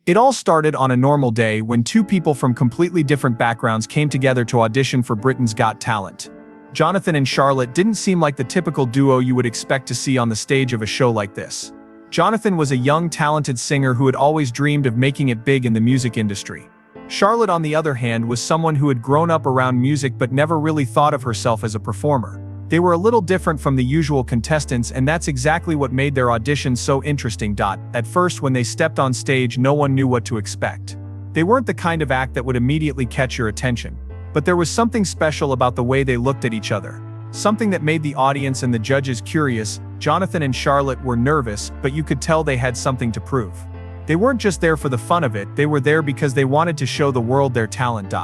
It all started on a normal day when two people from completely different backgrounds came together to audition for Britain's Got Talent. Jonathan and Charlotte didn't seem like the typical duo you would expect to see on the stage of a show like this. Jonathan was a young, talented singer who had always dreamed of making it big in the music industry. Charlotte, on the other hand, was someone who had grown up around music but never really thought of herself as a performer. They were a little different from the usual contestants, and that's exactly what made their audition so interesting. At first, when they stepped on stage, no one knew what to expect. They weren't the kind of act that would immediately catch your attention. But there was something special about the way they looked at each other. Something that made the audience and the judges curious. Jonathan and Charlotte were nervous, but you could tell they had something to prove. They weren't just there for the fun of it, they were there because they wanted to show the world their talent.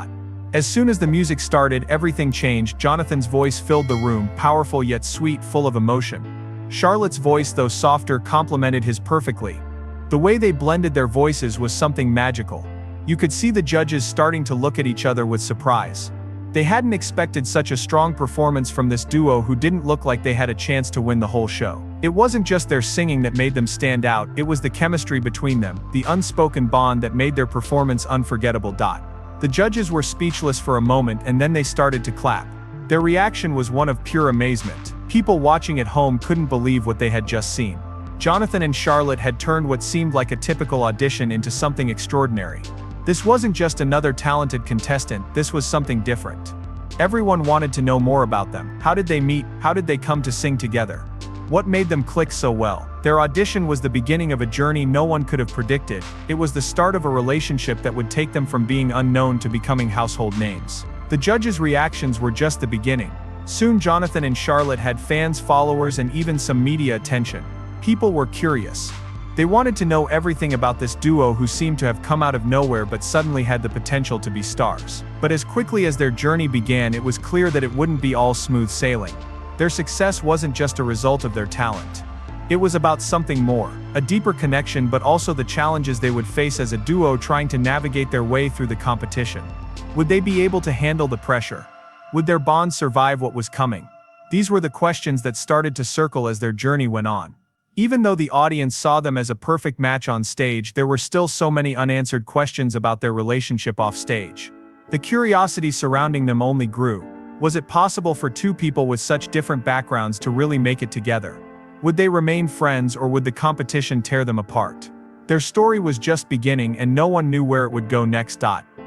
As soon as the music started, everything changed. Jonathan's voice filled the room, powerful yet sweet, full of emotion. Charlotte's voice, though softer, complemented his perfectly. The way they blended their voices was something magical. You could see the judges starting to look at each other with surprise. They hadn't expected such a strong performance from this duo who didn't look like they had a chance to win the whole show. It wasn't just their singing that made them stand out, it was the chemistry between them, the unspoken bond that made their performance unforgettable. The judges were speechless for a moment, and then they started to clap. Their reaction was one of pure amazement. People watching at home couldn't believe what they had just seen. Jonathan and Charlotte had turned what seemed like a typical audition into something extraordinary. This wasn't just another talented contestant, this was something different. Everyone wanted to know more about them. How did they meet? How did they come to sing together? What made them click so well? Their audition was the beginning of a journey no one could have predicted. It was the start of a relationship that would take them from being unknown to becoming household names. The judges' reactions were just the beginning. Soon Jonathan and Charlotte had fans, followers, and even some media attention. People were curious. They wanted to know everything about this duo who seemed to have come out of nowhere but suddenly had the potential to be stars. But as quickly as their journey began, it was clear that it wouldn't be all smooth sailing. Their success wasn't just a result of their talent. It was about something more, a deeper connection, but also the challenges they would face as a duo trying to navigate their way through the competition. Would they be able to handle the pressure? Would their bond survive what was coming? These were the questions that started to circle as their journey went on. Even though the audience saw them as a perfect match on stage, there were still so many unanswered questions about their relationship off stage. The curiosity surrounding them only grew. Was it possible for two people with such different backgrounds to really make it together? Would they remain friends, or would the competition tear them apart? Their story was just beginning, and no one knew where it would go next.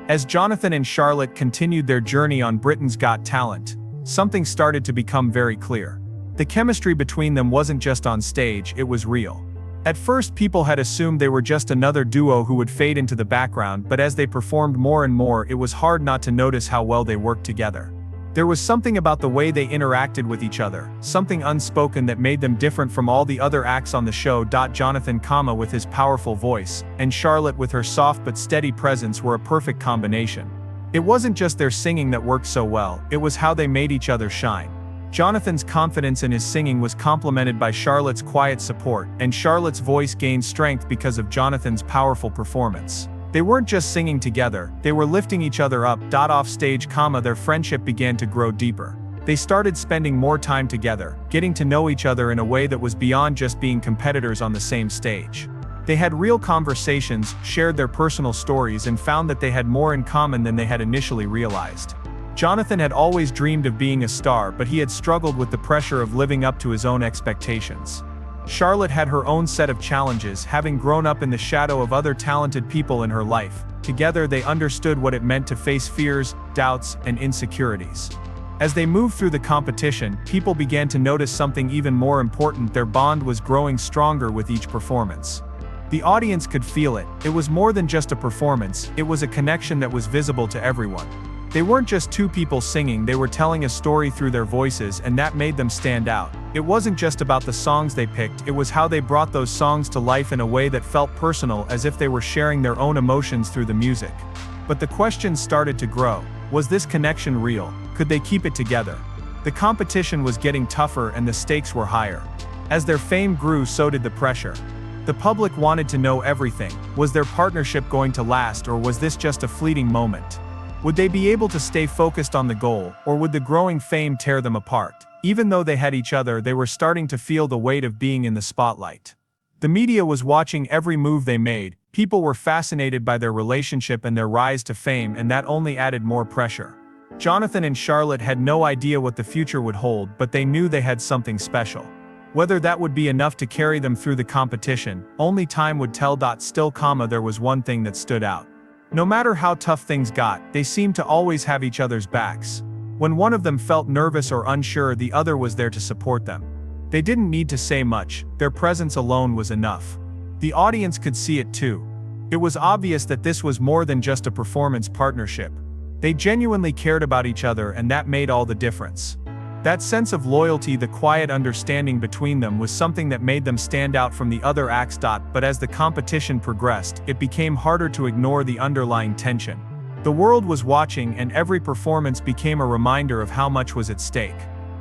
As Jonathan and Charlotte continued their journey on Britain's Got Talent, something started to become very clear. The chemistry between them wasn't just on stage, it was real. At first, people had assumed they were just another duo who would fade into the background, but as they performed more and more, it was hard not to notice how well they worked together. There was something about the way they interacted with each other, something unspoken that made them different from all the other acts on the show. Jonathan, with his powerful voice, and Charlotte with her soft but steady presence were a perfect combination. It wasn't just their singing that worked so well, it was how they made each other shine. Jonathan's confidence in his singing was complemented by Charlotte's quiet support, and Charlotte's voice gained strength because of Jonathan's powerful performance. They weren't just singing together, they were lifting each other up. Off stage, their friendship began to grow deeper. They started spending more time together, getting to know each other in a way that was beyond just being competitors on the same stage. They had real conversations, shared their personal stories, and found that they had more in common than they had initially realized. Jonathan had always dreamed of being a star, but he had struggled with the pressure of living up to his own expectations. Charlotte had her own set of challenges, having grown up in the shadow of other talented people in her life. Together, they understood what it meant to face fears, doubts, and insecurities. As they moved through the competition, people began to notice something even more important: their bond was growing stronger with each performance. The audience could feel it. It was more than just a performance, it was a connection that was visible to everyone. They weren't just two people singing, they were telling a story through their voices, and that made them stand out. It wasn't just about the songs they picked, it was how they brought those songs to life in a way that felt personal, as if they were sharing their own emotions through the music. But the questions started to grow. Was this connection real? Could they keep it together? The competition was getting tougher and the stakes were higher. As their fame grew, so did the pressure. The public wanted to know everything. Was their partnership going to last, or was this just a fleeting moment? Would they be able to stay focused on the goal, or would the growing fame tear them apart? Even though they had each other, they were starting to feel the weight of being in the spotlight. The media was watching every move they made, People were fascinated by their relationship and their rise to fame, and that only added more pressure. Jonathan and Charlotte had no idea what the future would hold, but they knew they had something special. Whether that would be enough to carry them through the competition, only time would tell. Still, there was one thing that stood out. No matter how tough things got, they seemed to always have each other's backs. When one of them felt nervous or unsure, the other was there to support them. They didn't need to say much, their presence alone was enough. The audience could see it too. It was obvious that this was more than just a performance partnership. They genuinely cared about each other, and that made all the difference. That sense of loyalty, the quiet understanding between them, was something that made them stand out from the other acts. But as the competition progressed, it became harder to ignore the underlying tension. The world was watching, and every performance became a reminder of how much was at stake.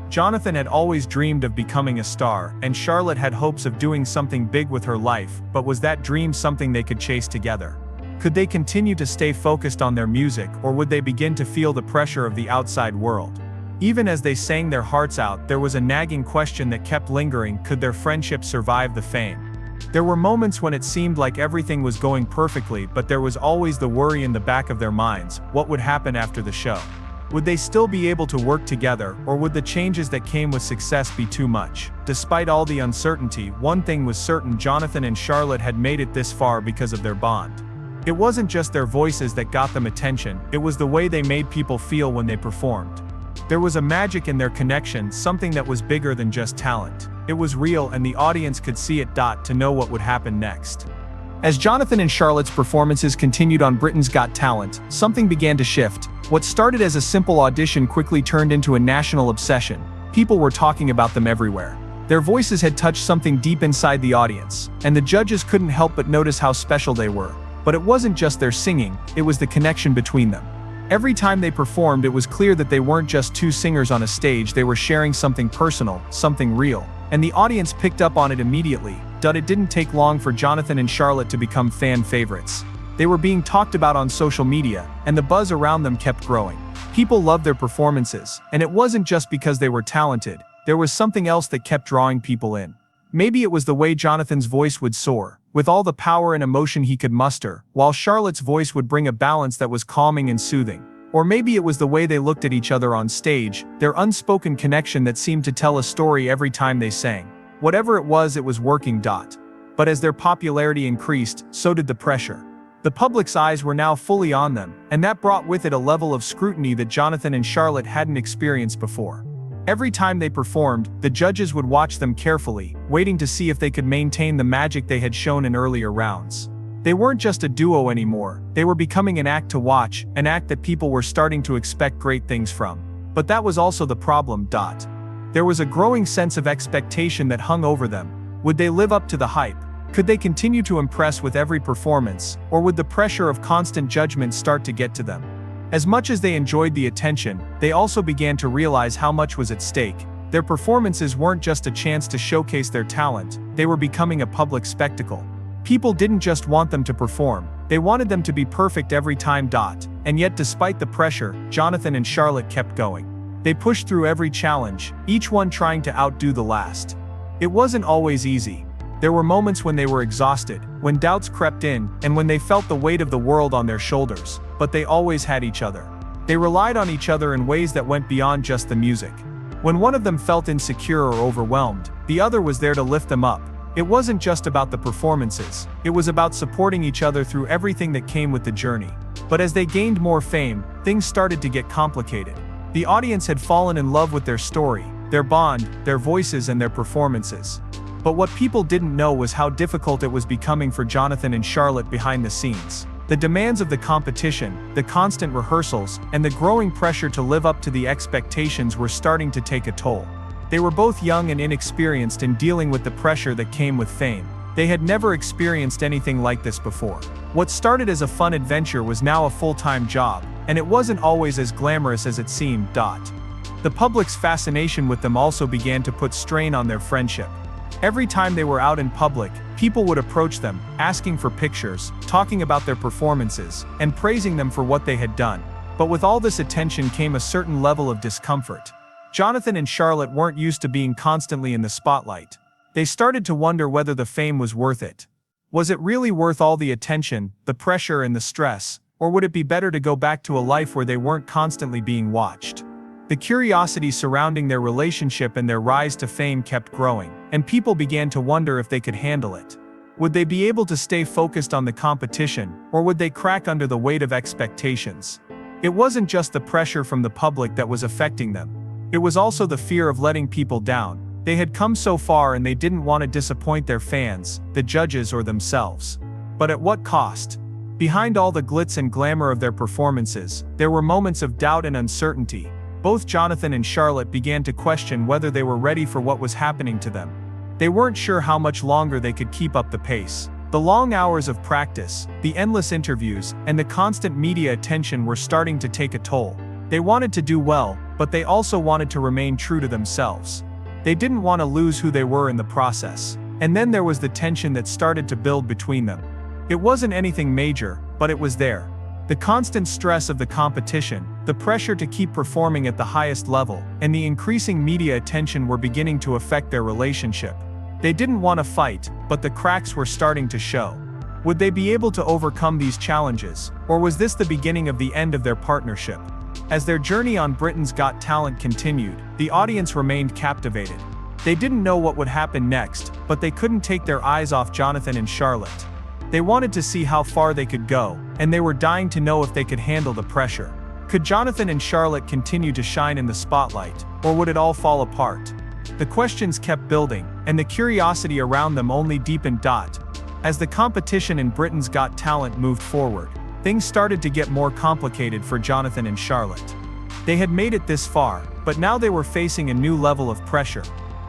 Jonathan had always dreamed of becoming a star, and Charlotte had hopes of doing something big with her life, but was that dream something they could chase together? Could they continue to stay focused on their music, or would they begin to feel the pressure of the outside world? Even as they sang their hearts out, there was a nagging question that kept lingering: could their friendship survive the fame? There were moments when it seemed like everything was going perfectly, but there was always the worry in the back of their minds: what would happen after the show? Would they still be able to work together, or would the changes that came with success be too much? Despite all the uncertainty, one thing was certain: Jonathan and Charlotte had made it this far because of their bond. It wasn't just their voices that got them attention, it was the way they made people feel when they performed. There was a magic in their connection, something that was bigger than just talent. It was real, and the audience could see it. To know what would happen next. As Jonathan and Charlotte's performances continued on Britain's Got Talent, something began to shift. What started as a simple audition quickly turned into a national obsession. People were talking about them everywhere. Their voices had touched something deep inside the audience, and the judges couldn't help but notice how special they were. But it wasn't just their singing, it was the connection between them. Every time they performed, it was clear that they weren't just two singers on a stage, they were sharing something personal, something real. And the audience picked up on it immediately. It didn't take long for Jonathan and Charlotte to become fan favorites. They were being talked about on social media, and the buzz around them kept growing. People loved their performances, and it wasn't just because they were talented. There was something else that kept drawing people in. Maybe it was the way Jonathan's voice would soar, with all the power and emotion he could muster, while Charlotte's voice would bring a balance that was calming and soothing. Or maybe it was the way they looked at each other on stage, their unspoken connection that seemed to tell a story every time they sang. Whatever it was working. But as their popularity increased, so did the pressure. The public's eyes were now fully on them, and that brought with it a level of scrutiny that Jonathan and Charlotte hadn't experienced before. Every time they performed, the judges would watch them carefully, waiting to see if they could maintain the magic they had shown in earlier rounds. They weren't just a duo anymore, they were becoming an act to watch, an act that people were starting to expect great things from. But that was also the problem. There was a growing sense of expectation that hung over them. Would they live up to the hype? Could they continue to impress with every performance, or would the pressure of constant judgment start to get to them? As much as they enjoyed the attention, they also began to realize how much was at stake. Their performances weren't just a chance to showcase their talent, they were becoming a public spectacle. People didn't just want them to perform, they wanted them to be perfect every time. And yet, despite the pressure, Jonathan and Charlotte kept going. They pushed through every challenge, each one trying to outdo the last. It wasn't always easy. There were moments when they were exhausted, when doubts crept in, and when they felt the weight of the world on their shoulders, but they always had each other. They relied on each other in ways that went beyond just the music. When one of them felt insecure or overwhelmed, the other was there to lift them up. It wasn't just about the performances, it was about supporting each other through everything that came with the journey. But as they gained more fame, things started to get complicated. The audience had fallen in love with their story, their bond, their voices, and their performances. But what people didn't know was how difficult it was becoming for Jonathan and Charlotte behind the scenes. The demands of the competition, the constant rehearsals, and the growing pressure to live up to the expectations were starting to take a toll. They were both young and inexperienced in dealing with the pressure that came with fame. They had never experienced anything like this before. What started as a fun adventure was now a full-time job, and it wasn't always as glamorous as it seemed. The public's fascination with them also began to put strain on their friendship. Every time they were out in public, people would approach them, asking for pictures, talking about their performances, and praising them for what they had done. But with all this attention came a certain level of discomfort. Jonathan and Charlotte weren't used to being constantly in the spotlight. They started to wonder whether the fame was worth it. Was it really worth all the attention, the pressure and the stress, or would it be better to go back to a life where they weren't constantly being watched? The curiosity surrounding their relationship and their rise to fame kept growing, and people began to wonder if they could handle it. Would they be able to stay focused on the competition, or would they crack under the weight of expectations? It wasn't just the pressure from the public that was affecting them. It was also the fear of letting people down. They had come so far and they didn't want to disappoint their fans, the judges or themselves. But at what cost? Behind all the glitz and glamour of their performances, there were moments of doubt and uncertainty. Both Jonathan and Charlotte began to question whether they were ready for what was happening to them. They weren't sure how much longer they could keep up the pace. The long hours of practice, the endless interviews, and the constant media attention were starting to take a toll. They wanted to do well, but they also wanted to remain true to themselves. They didn't want to lose who they were in the process. And then there was the tension that started to build between them. It wasn't anything major, but it was there. The constant stress of the competition, the pressure to keep performing at the highest level, and the increasing media attention were beginning to affect their relationship. They didn't want to fight, but the cracks were starting to show. Would they be able to overcome these challenges, or was this the beginning of the end of their partnership? As their journey on Britain's Got Talent continued, the audience remained captivated. They didn't know what would happen next, but they couldn't take their eyes off Jonathan and Charlotte. They wanted to see how far they could go, and they were dying to know if they could handle the pressure. Could Jonathan and Charlotte continue to shine in the spotlight, or would it all fall apart? The questions kept building, and the curiosity around them only deepened. As the competition in Britain's Got Talent moved forward, things started to get more complicated for Jonathan and Charlotte. They had made it this far, but now they were facing a new level of pressure.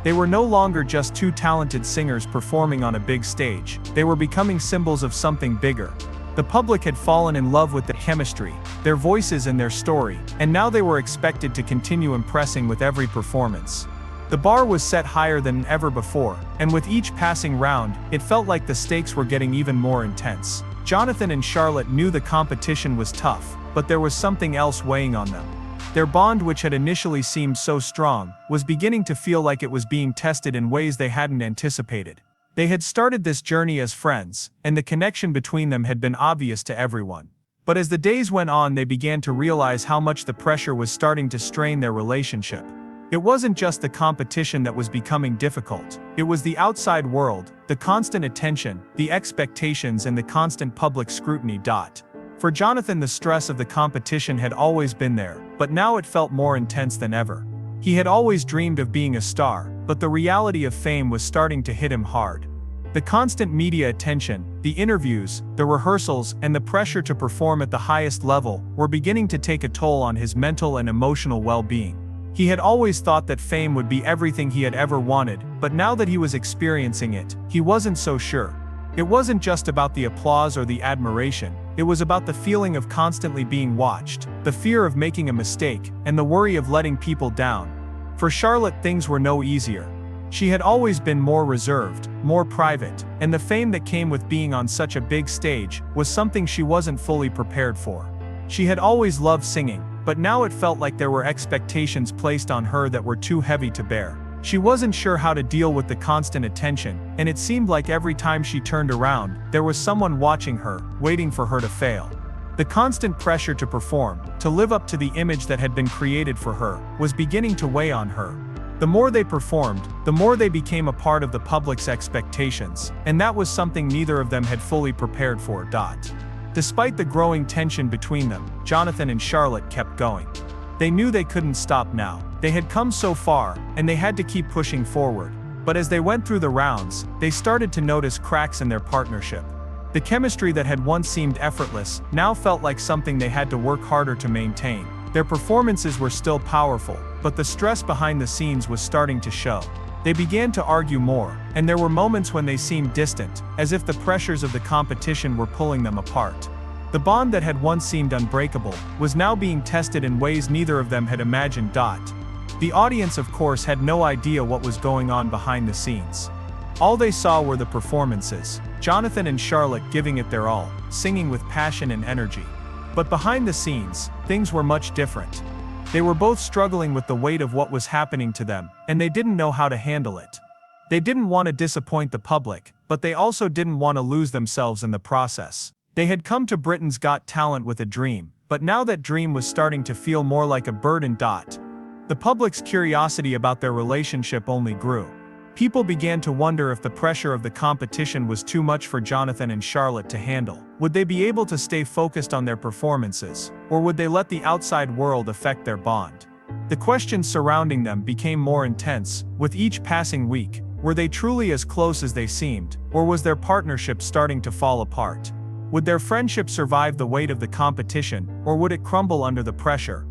They were no longer just two talented singers performing on a big stage. They were becoming symbols of something bigger. The public had fallen in love with the chemistry, their voices and their story, and now they were expected to continue impressing with every performance. The bar was set higher than ever before, and with each passing round, it felt like the stakes were getting even more intense. Jonathan and Charlotte knew the competition was tough, but there was something else weighing on them. Their bond, which had initially seemed so strong, was beginning to feel like it was being tested in ways they hadn't anticipated. They had started this journey as friends, and the connection between them had been obvious to everyone. But as the days went on, they began to realize how much the pressure was starting to strain their relationship. It wasn't just the competition that was becoming difficult. It was the outside world, the constant attention, the expectations and the constant public scrutiny. For Jonathan, the stress of the competition had always been there, but now it felt more intense than ever. He had always dreamed of being a star, but the reality of fame was starting to hit him hard. The constant media attention, the interviews, the rehearsals, and the pressure to perform at the highest level were beginning to take a toll on his mental and emotional well-being. He had always thought that fame would be everything he had ever wanted, but now that he was experiencing it, he wasn't so sure. It wasn't just about the applause or the admiration, it was about the feeling of constantly being watched, the fear of making a mistake, and the worry of letting people down. For Charlotte, things were no easier. She had always been more reserved, more private, and the fame that came with being on such a big stage was something she wasn't fully prepared for. She had always loved singing, but now it felt like there were expectations placed on her that were too heavy to bear. She wasn't sure how to deal with the constant attention, and it seemed like every time she turned around, there was someone watching her, waiting for her to fail. The constant pressure to perform, to live up to the image that had been created for her, was beginning to weigh on her. The more they performed, the more they became a part of the public's expectations, and that was something neither of them had fully prepared for. Despite the growing tension between them, Jonathan and Charlotte kept going. They knew they couldn't stop now. They had come so far, and they had to keep pushing forward. But as they went through the rounds, they started to notice cracks in their partnership. The chemistry that had once seemed effortless now felt like something they had to work harder to maintain. Their performances were still powerful, but the stress behind the scenes was starting to show. They began to argue more, and there were moments when they seemed distant, as if the pressures of the competition were pulling them apart. The bond that had once seemed unbreakable was now being tested in ways neither of them had imagined. The audience, of course, had no idea what was going on behind the scenes. All they saw were the performances, Jonathan and Charlotte giving it their all, singing with passion and energy. But behind the scenes, things were much different. They were both struggling with the weight of what was happening to them, and they didn't know how to handle it. They didn't want to disappoint the public, but they also didn't want to lose themselves in the process. They had come to Britain's Got Talent with a dream, but now that dream was starting to feel more like a burden. The public's curiosity about their relationship only grew. People began to wonder if the pressure of the competition was too much for Jonathan and Charlotte to handle. Would they be able to stay focused on their performances, or would they let the outside world affect their bond? The questions surrounding them became more intense, with each passing week. Were they truly as close as they seemed, or was their partnership starting to fall apart? Would their friendship survive the weight of the competition, or would it crumble under the pressure?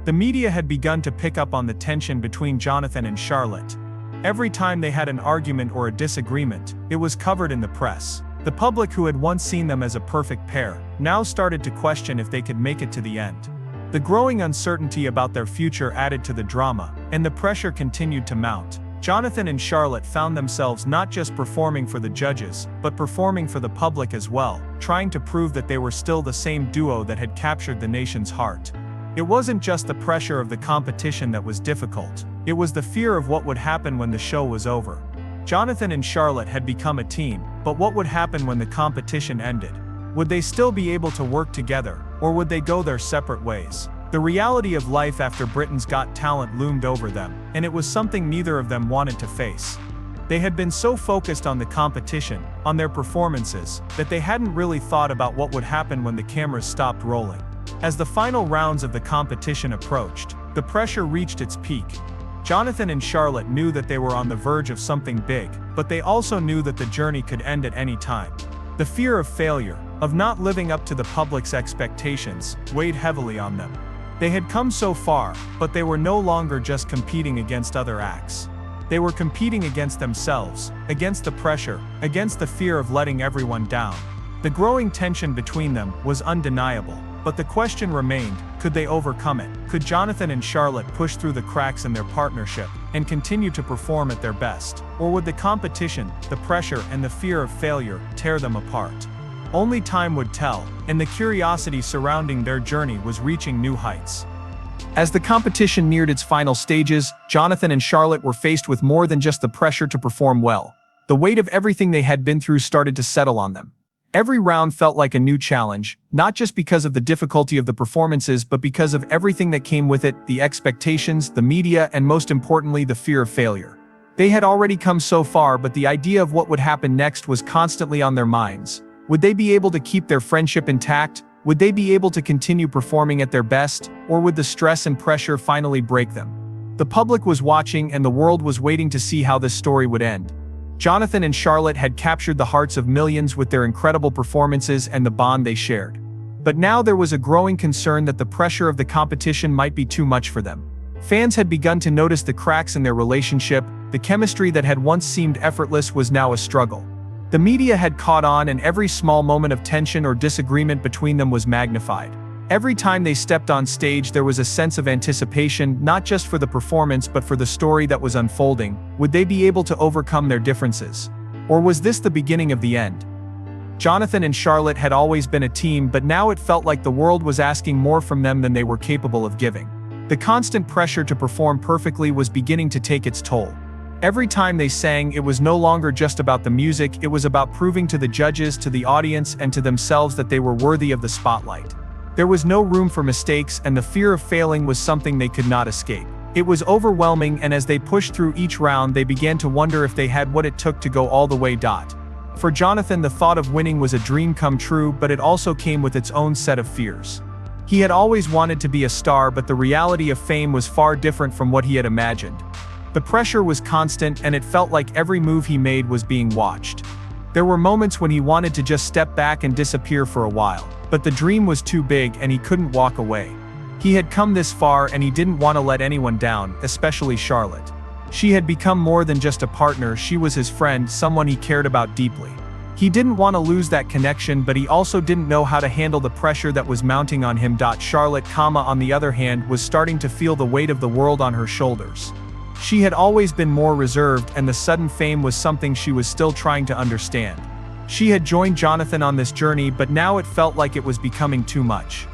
The media had begun to pick up on the tension between Jonathan and Charlotte. Every time they had an argument or a disagreement, it was covered in the press. The public, who had once seen them as a perfect pair, now started to question if they could make it to the end. The growing uncertainty about their future added to the drama, and the pressure continued to mount. Jonathan and Charlotte found themselves not just performing for the judges, but performing for the public as well, trying to prove that they were still the same duo that had captured the nation's heart. It wasn't just the pressure of the competition that was difficult, it was the fear of what would happen when the show was over. Jonathan and Charlotte had become a team, but what would happen when the competition ended? Would they still be able to work together, or would they go their separate ways? The reality of life after Britain's Got Talent loomed over them, and it was something neither of them wanted to face. They had been so focused on the competition, on their performances, that they hadn't really thought about what would happen when the cameras stopped rolling. As the final rounds of the competition approached, the pressure reached its peak. Jonathan and Charlotte knew that they were on the verge of something big, but they also knew that the journey could end at any time. The fear of failure, of not living up to the public's expectations, weighed heavily on them. They had come so far, but they were no longer just competing against other acts. They were competing against themselves, against the pressure, against the fear of letting everyone down. The growing tension between them was undeniable, but the question remained, could they overcome it? Could Jonathan and Charlotte push through the cracks in their partnership and continue to perform at their best? Or would the competition, the pressure, and the fear of failure tear them apart? Only time would tell, and the curiosity surrounding their journey was reaching new heights. As the competition neared its final stages, Jonathan and Charlotte were faced with more than just the pressure to perform well. The weight of everything they had been through started to settle on them. Every round felt like a new challenge, not just because of the difficulty of the performances, but because of everything that came with it, the expectations, the media, and most importantly, the fear of failure. They had already come so far, but the idea of what would happen next was constantly on their minds. Would they be able to keep their friendship intact? Would they be able to continue performing at their best? Or would the stress and pressure finally break them? The public was watching, and the world was waiting to see how this story would end. Jonathan and Charlotte had captured the hearts of millions with their incredible performances and the bond they shared. But now there was a growing concern that the pressure of the competition might be too much for them. Fans had begun to notice the cracks in their relationship. The chemistry that had once seemed effortless was now a struggle. The media had caught on, and every small moment of tension or disagreement between them was magnified. Every time they stepped on stage, there was a sense of anticipation, not just for the performance but for the story that was unfolding. Would they be able to overcome their differences? Or was this the beginning of the end? Jonathan and Charlotte had always been a team, but now it felt like the world was asking more from them than they were capable of giving. The constant pressure to perform perfectly was beginning to take its toll. Every time they sang, it was no longer just about the music, it was about proving to the judges, to the audience, and to themselves that they were worthy of the spotlight. There was no room for mistakes, and the fear of failing was something they could not escape. It was overwhelming, and as they pushed through each round, they began to wonder if they had what it took to go all the way. For Jonathan, the thought of winning was a dream come true, but it also came with its own set of fears. He had always wanted to be a star, but the reality of fame was far different from what he had imagined. The pressure was constant, and it felt like every move he made was being watched. There were moments when he wanted to just step back and disappear for a while, but the dream was too big and he couldn't walk away. He had come this far, and he didn't want to let anyone down, especially Charlotte. She had become more than just a partner, she was his friend, someone he cared about deeply. He didn't want to lose that connection, but he also didn't know how to handle the pressure that was mounting on him. Charlotte, on the other hand, was starting to feel the weight of the world on her shoulders. She had always been more reserved, and the sudden fame was something she was still trying to understand. She had joined Jonathan on this journey, but now it felt like it was becoming too much.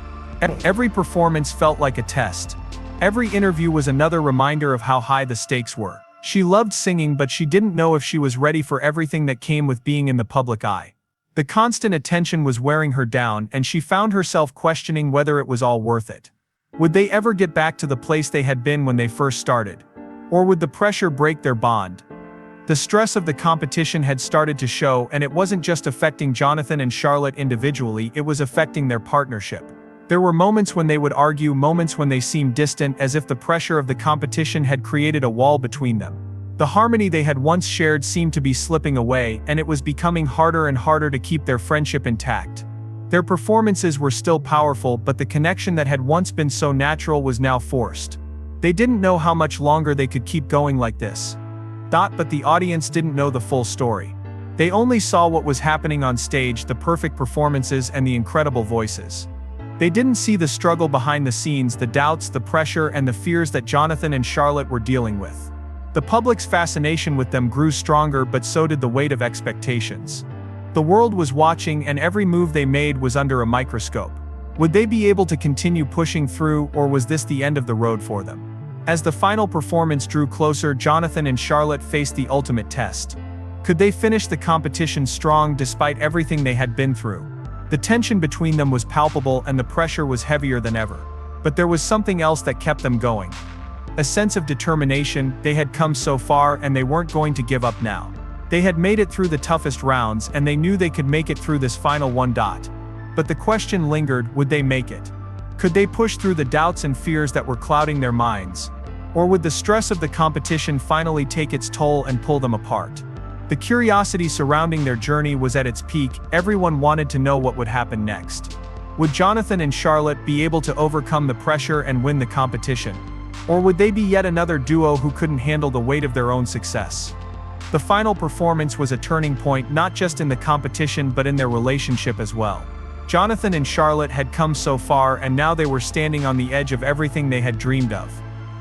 Every performance felt like a test. Every interview was another reminder of how high the stakes were. She loved singing, but she didn't know if she was ready for everything that came with being in the public eye. The constant attention was wearing her down, and she found herself questioning whether it was all worth it. Would they ever get back to the place they had been when they first started? Or would the pressure break their bond? The stress of the competition had started to show, and it wasn't just affecting Jonathan and Charlotte individually, it was affecting their partnership. There were moments when they would argue, moments when they seemed distant, as if the pressure of the competition had created a wall between them. The harmony they had once shared seemed to be slipping away, and it was becoming harder and harder to keep their friendship intact. Their performances were still powerful, but the connection that had once been so natural was now forced. They didn't know how much longer they could keep going like this. But the audience didn't know the full story. They only saw what was happening on stage, the perfect performances and the incredible voices. They didn't see the struggle behind the scenes, the doubts, the pressure, and the fears that Jonathan and Charlotte were dealing with. The public's fascination with them grew stronger, but so did the weight of expectations. The world was watching, and every move they made was under a microscope. Would they be able to continue pushing through, or was this the end of the road for them? As the final performance drew closer, Jonathan and Charlotte faced the ultimate test. Could they finish the competition strong despite everything they had been through? The tension between them was palpable, and the pressure was heavier than ever. But there was something else that kept them going. A sense of determination. They had come so far, and they weren't going to give up now. They had made it through the toughest rounds, and they knew they could make it through this final one. But the question lingered, would they make it? Could they push through the doubts and fears that were clouding their minds? Or would the stress of the competition finally take its toll and pull them apart? The curiosity surrounding their journey was at its peak. Everyone wanted to know what would happen next. Would Jonathan and Charlotte be able to overcome the pressure and win the competition? Or would they be yet another duo who couldn't handle the weight of their own success? The final performance was a turning point, not just in the competition but in their relationship as well. Jonathan and Charlotte had come so far, and now they were standing on the edge of everything they had dreamed of.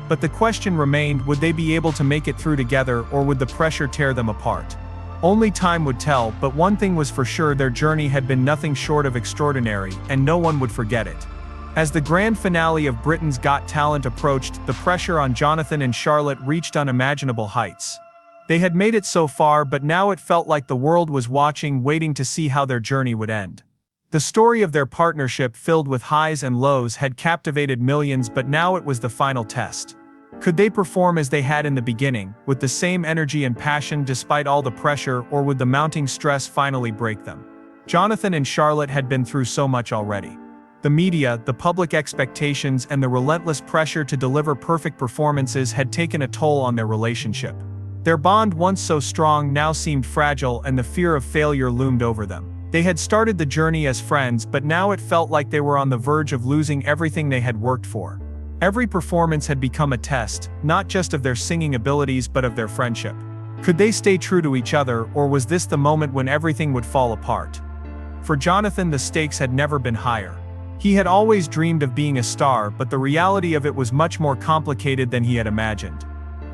But the question remained, would they be able to make it through together, or would the pressure tear them apart? Only time would tell, but one thing was for sure, their journey had been nothing short of extraordinary, and no one would forget it. As the grand finale of Britain's Got Talent approached, the pressure on Jonathan and Charlotte reached unimaginable heights. They had made it so far, but now it felt like the world was watching, waiting to see how their journey would end. The story of their partnership, filled with highs and lows, had captivated millions, but now it was the final test. Could they perform as they had in the beginning, with the same energy and passion despite all the pressure, or would the mounting stress finally break them? Jonathan and Charlotte had been through so much already. The media, the public expectations, and the relentless pressure to deliver perfect performances had taken a toll on their relationship. Their bond, once so strong, now seemed fragile, and the fear of failure loomed over them. They had started the journey as friends, but now it felt like they were on the verge of losing everything they had worked for. Every performance had become a test, not just of their singing abilities but of their friendship. Could they stay true to each other, or was this the moment when everything would fall apart? For Jonathan, the stakes had never been higher. He had always dreamed of being a star, but the reality of it was much more complicated than he had imagined.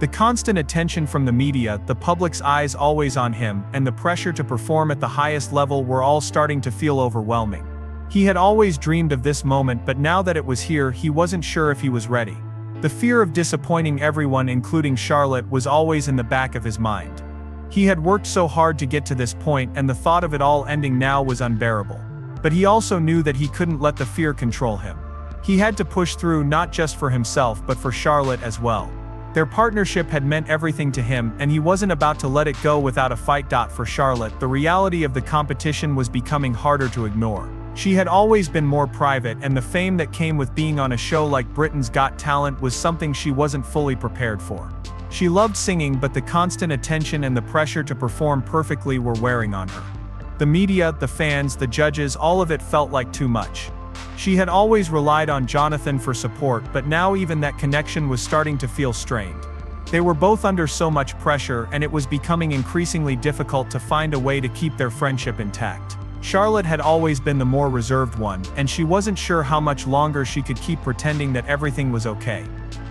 The constant attention from the media, the public's eyes always on him, and the pressure to perform at the highest level were all starting to feel overwhelming. He had always dreamed of this moment, but now that it was here, he wasn't sure if he was ready. The fear of disappointing everyone, including Charlotte, was always in the back of his mind. He had worked so hard to get to this point, and the thought of it all ending now was unbearable. But he also knew that he couldn't let the fear control him. He had to push through, not just for himself but for Charlotte as well. Their partnership had meant everything to him, and he wasn't about to let it go without a fight. For Charlotte, the reality of the competition was becoming harder to ignore. She had always been more private, and the fame that came with being on a show like Britain's Got Talent was something she wasn't fully prepared for. She loved singing, but the constant attention and the pressure to perform perfectly were wearing on her. The media, the fans, the judges, all of it felt like too much. She had always relied on Jonathan for support, but now even that connection was starting to feel strained. They were both under so much pressure, and it was becoming increasingly difficult to find a way to keep their friendship intact. Charlotte had always been the more reserved one, and she wasn't sure how much longer she could keep pretending that everything was okay.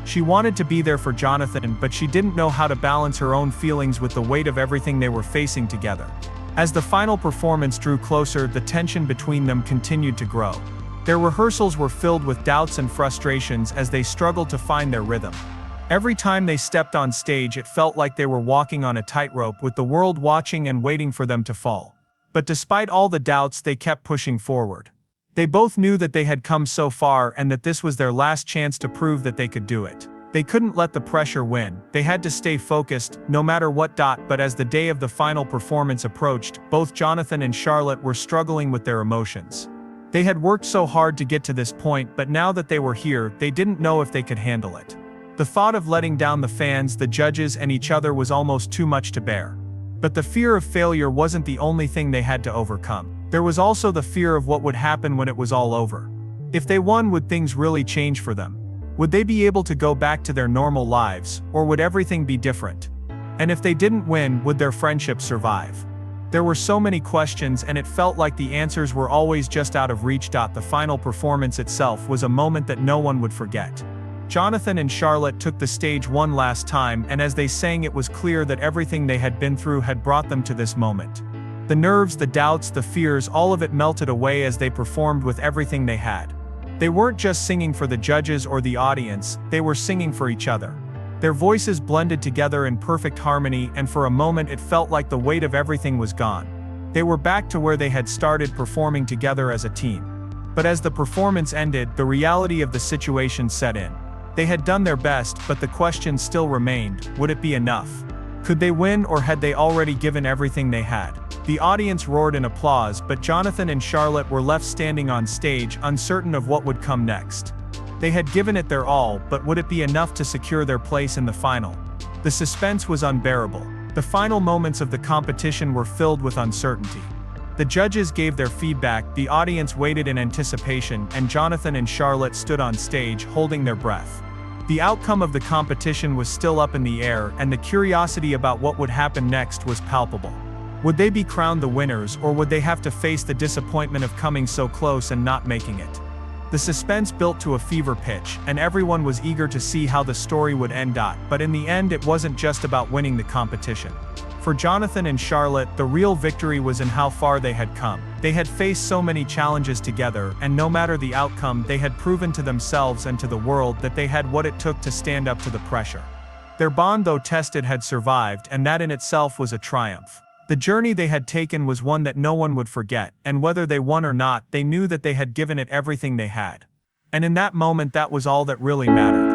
She wanted to be there for Jonathan, but she didn't know how to balance her own feelings with the weight of everything they were facing together. As the final performance drew closer, the tension between them continued to grow. Their rehearsals were filled with doubts and frustrations as they struggled to find their rhythm. Every time they stepped on stage, it felt like they were walking on a tightrope with the world watching and waiting for them to fall. But despite all the doubts, they kept pushing forward. They both knew that they had come so far and that this was their last chance to prove that they could do it. They couldn't let the pressure win. They had to stay focused, no matter what. But as the day of the final performance approached, both Jonathan and Charlotte were struggling with their emotions. They had worked so hard to get to this point, but now that they were here, they didn't know if they could handle it. The thought of letting down the fans, the judges, and each other was almost too much to bear. But the fear of failure wasn't the only thing they had to overcome. There was also the fear of what would happen when it was all over. If they won, would things really change for them? Would they be able to go back to their normal lives, or would everything be different? And if they didn't win, would their friendship survive? There were so many questions, and it felt like the answers were always just out of reach. The final performance itself was a moment that no one would forget. Jonathan and Charlotte took the stage one last time, and as they sang, it was clear that everything they had been through had brought them to this moment. The nerves, the doubts, the fears, all of it melted away as they performed with everything they had. They weren't just singing for the judges or the audience, they were singing for each other. Their voices blended together in perfect harmony, and for a moment it felt like the weight of everything was gone. They were back to where they had started, performing together as a team. But as the performance ended, the reality of the situation set in. They had done their best, but the question still remained: would it be enough? Could they win, or had they already given everything they had? The audience roared in applause, but Jonathan and Charlotte were left standing on stage, uncertain of what would come next. They had given it their all, but would it be enough to secure their place in the final? The suspense was unbearable. The final moments of the competition were filled with uncertainty. The judges gave their feedback, the audience waited in anticipation, and Jonathan and Charlotte stood on stage, holding their breath. The outcome of the competition was still up in the air, and the curiosity about what would happen next was palpable. Would they be crowned the winners, or would they have to face the disappointment of coming so close and not making it? The suspense built to a fever pitch, and everyone was eager to see how the story would end. But in the end, it wasn't just about winning the competition. For Jonathan and Charlotte, the real victory was in how far they had come. They had faced so many challenges together, and no matter the outcome, they had proven to themselves and to the world that they had what it took to stand up to the pressure. Their bond, though tested, had survived, and that in itself was a triumph. The journey they had taken was one that no one would forget, and whether they won or not, they knew that they had given it everything they had. And in that moment, that was all that really mattered.